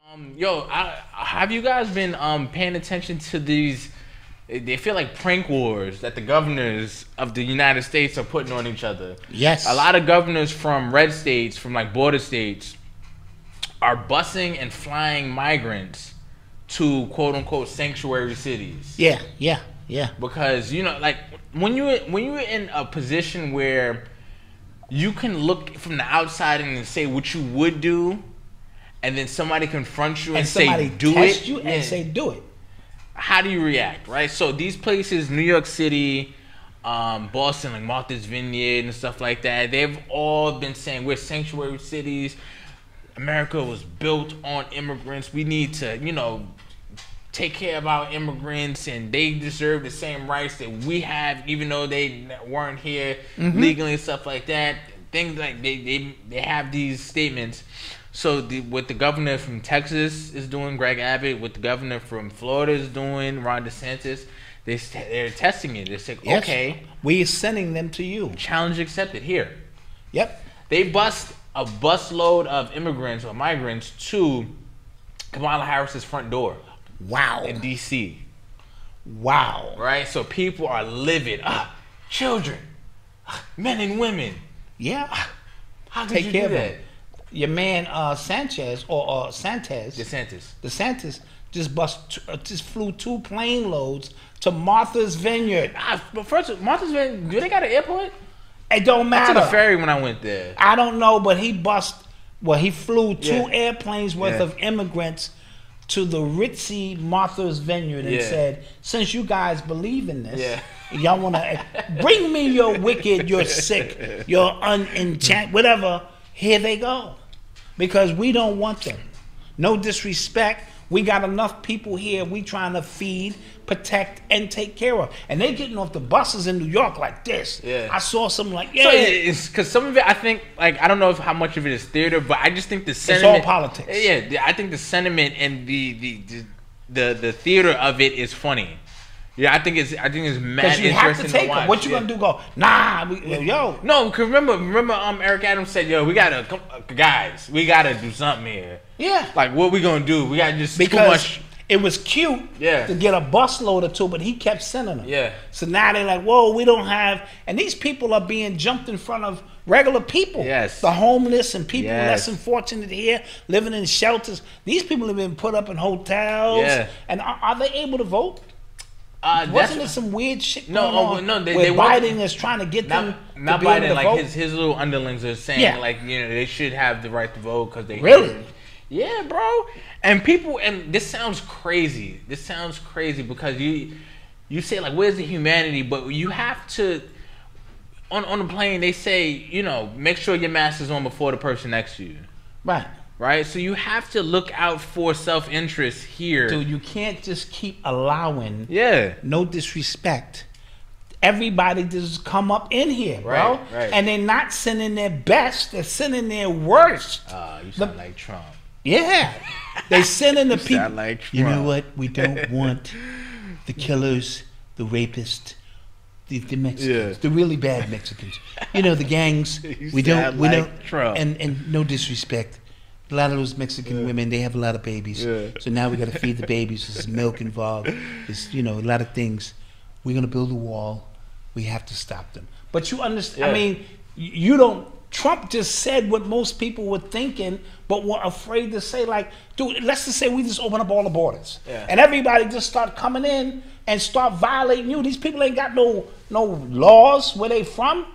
Have you guys been paying attention to these? They feel like prank wars that the governors of the United States are putting on each other. Yes. A lot of governors from red states, from like border states, are busing and flying migrants to quote unquote sanctuary cities. Yeah. Because like when you're in a position where you can look from the outside and say what you would do, and then somebody confronts you and say do it, and say do it. How do you react, right? So these places, New York City, Boston, like Martha's Vineyard and stuff like that, they've all been saying we're sanctuary cities. America was built on immigrants. We need to, take care of our immigrants, and they deserve the same rights that we have, even though they weren't here legally and stuff like that. Things like they have these statements. So what the governor from Texas is doing, Greg Abbott, what the governor from Florida is doing, Ron DeSantis, they're testing it. They say, yes, okay, we're sending them to you. Challenge accepted. Here. Yep. They bust a busload of immigrants or migrants to Kamala Harris's front door. Wow. In D.C. Wow. Right? So people are livid. Children, men and women. Yeah. How could you do that? Your man Sanchez or DeSantis just flew 2 plane loads to Martha's Vineyard. But first, Martha's Vineyard, do they got an airport? It don't matter. I took a ferry when I went there. I don't know, but he flew 2 airplanes worth of immigrants to the ritzy Martha's Vineyard and said, since you guys believe in this, y'all want to bring me your wicked, your sick, your unenchanted, whatever. Here they go. Because we don't want them. No disrespect. We got enough people here we trying to feed, protect, and take care of. And they getting off the buses in New York like this. Yeah. I saw some like, So it's because some of it, I think, like, I don't know how much of it is theater, but I just think the sentiment. It's all politics. Yeah, I think the sentiment and the theater of it is funny. Yeah, I think it's mad interesting to watch. Because you have to take them. What you gonna do? Go, nah, yo. No, cause remember, Eric Adams said, yo, we gotta do something here. Yeah. Like, what we gonna do? We gotta just because too much. It was cute to get a busload or 2, but he kept sending them. Yeah. So now they're like, whoa, we don't have, and these people are being jumped in front of regular people. Yes. The homeless and people less than fortunate here, living in shelters. These people have been put up in hotels. Yeah. And are they able to vote? Wasn't there some weird shit going on? No, they Biden is trying to get them not to be Biden, able to like vote? his little underlings are saying like, they should have the right to vote because they really. Yeah, bro. And people, and this sounds crazy. This sounds crazy because you say like, where's the humanity? But you have to on the plane. They say, make sure your mask is on before the person next to you. Right? So you have to look out for self-interest here. Dude, you can't just keep allowing, no disrespect, everybody just come up in here, bro. Right. And they're not sending their best, they're sending their worst. You sound like Trump. Yeah. They sending the people. Sound like Trump. You know what? We don't want the killers, the rapists, the Mexicans, the really bad Mexicans. The gangs. We don't Trump. And no disrespect. A lot of those Mexican women, they have a lot of babies. So now we got to feed the babies. There's milk involved. There's, a lot of things. We're going to build a wall. We have to stop them. But you understand, I mean, you don't, Trump just said what most people were thinking, but were afraid to say, like, dude, let's just say we just open up all the borders. And everybody just start coming in and start violating you. These people ain't got no laws where they from.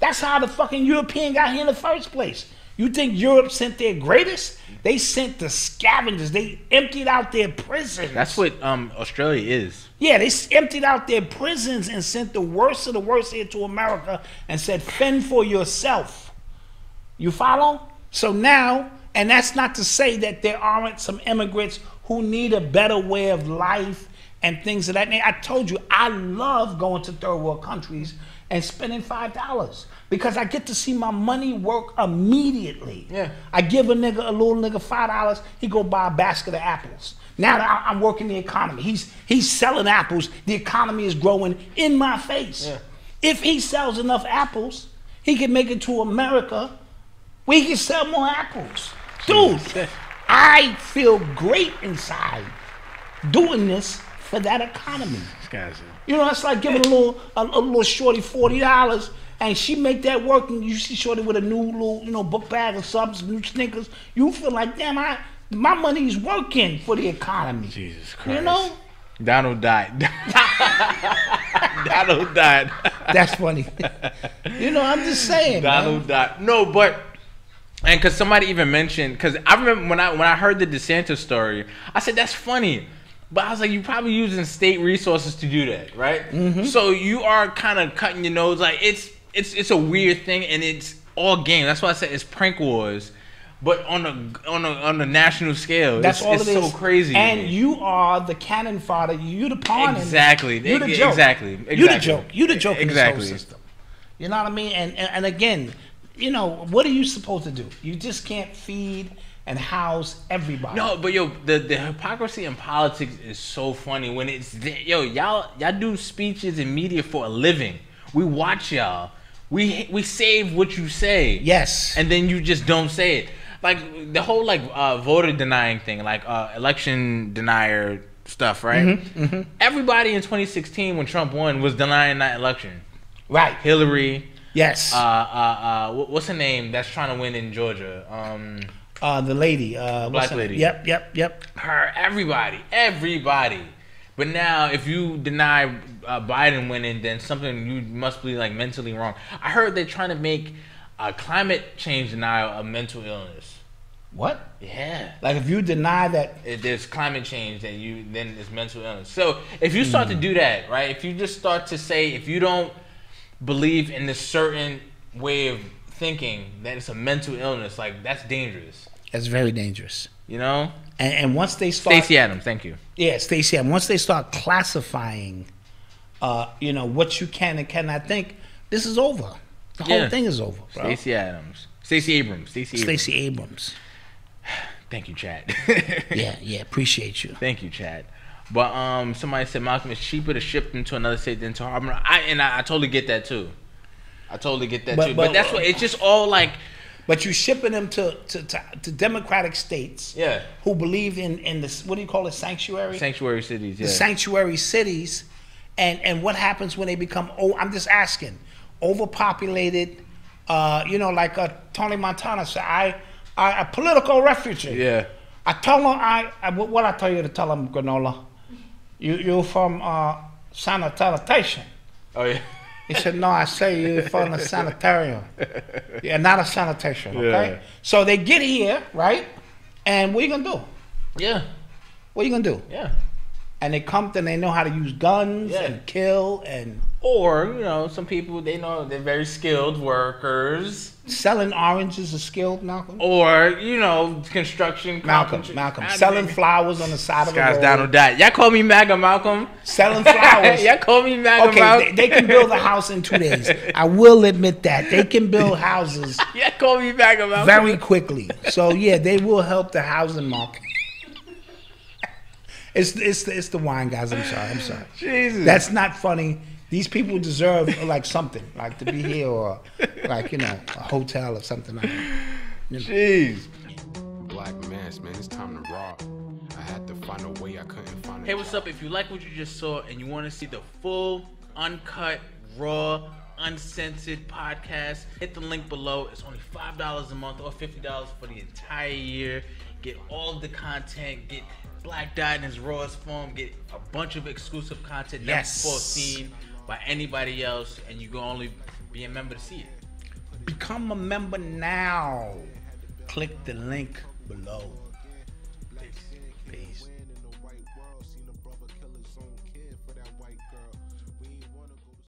That's how the fucking European got here in the first place. You think Europe sent their greatest? They sent the scavengers. They emptied out their prisons. That's what Australia is. Yeah, they emptied out their prisons and sent the worst of the worst here to America and said, fend for yourself. You follow? So now, and that's not to say that there aren't some immigrants who need a better way of life and things of that nature. I told you, I love going to third world countries and spending $5 because I get to see my money work immediately. Yeah. I give a little nigga $5, he go buy a basket of apples. Now that I'm working the economy, he's selling apples. The economy is growing in my face. Yeah. If he sells enough apples, he can make it to America where he can sell more apples. Dude, I feel great inside doing this for that economy. You know, it's like giving a little shorty $40 and she make that work, and you see shorty with a new little book bag or something, new sneakers. You feel like, damn, my money's working for the economy. Jesus Christ. You know? Donald died. Donald died. That's funny. You know, I'm just saying. Donald died. No, but and because somebody even mentioned, because I remember when I heard the DeSantis story, I said that's funny. But I was like, you're probably using state resources to do that, right? Mm-hmm. So you are kind of cutting your nose. Like it's a weird thing, and it's all game. That's why I said it's prank wars, but on a national scale. That's all it is. It's so crazy. And you are the cannon fodder. You the pawn. Exactly. You the joke. Exactly. You the joke. You the joke in this whole system. You know what I mean? And again, you know, what are you supposed to do? You just can't feed and house everybody. No, but yo, the hypocrisy in politics is so funny when it's y'all do speeches in media for a living. We watch y'all. We save what you say. Yes. And then you just don't say it. Like the whole voter denying thing, like election denier stuff, right? Mm-hmm, mm-hmm. Everybody in 2016 when Trump won was denying that election. Right. Hillary. Yes. What's her name that's trying to win in Georgia? The lady. Black lady. Yep. Her. Everybody. But now, if you deny Biden winning, then something you must be like mentally wrong. I heard they're trying to make climate change denial a mental illness. What? Yeah. Like if you deny that there's climate change, then it's mental illness. So if you start to do that, right? If you just start to say, if you don't believe in this certain way of thinking, that it's a mental illness, like that's dangerous. That's very dangerous. You know? And once they start... Stacey Adams, thank you. Yeah, Stacey Adams. Once they start classifying, what you can and cannot think, this is over. The whole thing is over, bro. Stacey Abrams. Stacey Abrams. Thank you, Chad. yeah, appreciate you. Thank you, Chad. But somebody said, Malcolm, it's cheaper to ship them to another state than to Harlem. I totally get that, too. But that's what... It's just all like... But you shipping them to democratic states, who believe in this, what do you call it, sanctuary cities, the sanctuary cities, and what happens when they become I'm just asking, overpopulated, like Tony Montana said, I a political refugee. I tell him what I tell you to tell him, Granola, you're from sanitation. Oh yeah. He said, no, I say you're from the sanitarium. Yeah, not a sanitation, okay? Yeah. So they get here, right? And what are you going to do? Yeah. What are you going to do? Yeah. And they come and they know how to use guns and kill and... Or, some people, they know they're very skilled workers. Selling oranges is skilled, Malcolm? Or, construction. Malcolm. Selling flowers on the side of the road. Guys, Donald died. Y'all call me MAGA, Malcolm. Selling flowers. Y'all call me MAGA, Malcolm. They can build a house in 2 days. I will admit that. They can build houses. Y'all call me MAGA, Malcolm. Very quickly. So, yeah, they will help the housing market. It's the wine, guys. I'm sorry. Jesus. That's not funny. These people deserve like something, like to be here or like a hotel or something like that. Jeez. Black mass, man, it's time to rob. I had to find a way I couldn't find. Hey, what's up? If you like what you just saw and you want to see the full, uncut, raw, uncensored podcast, hit the link below. It's only $5 a month or $50 for the entire year. Get all of the content. Get Black Dot in his rawest form. Get a bunch of exclusive content never before seen by anybody else, and you can only be a member to see it. Become a member now. Click the link below.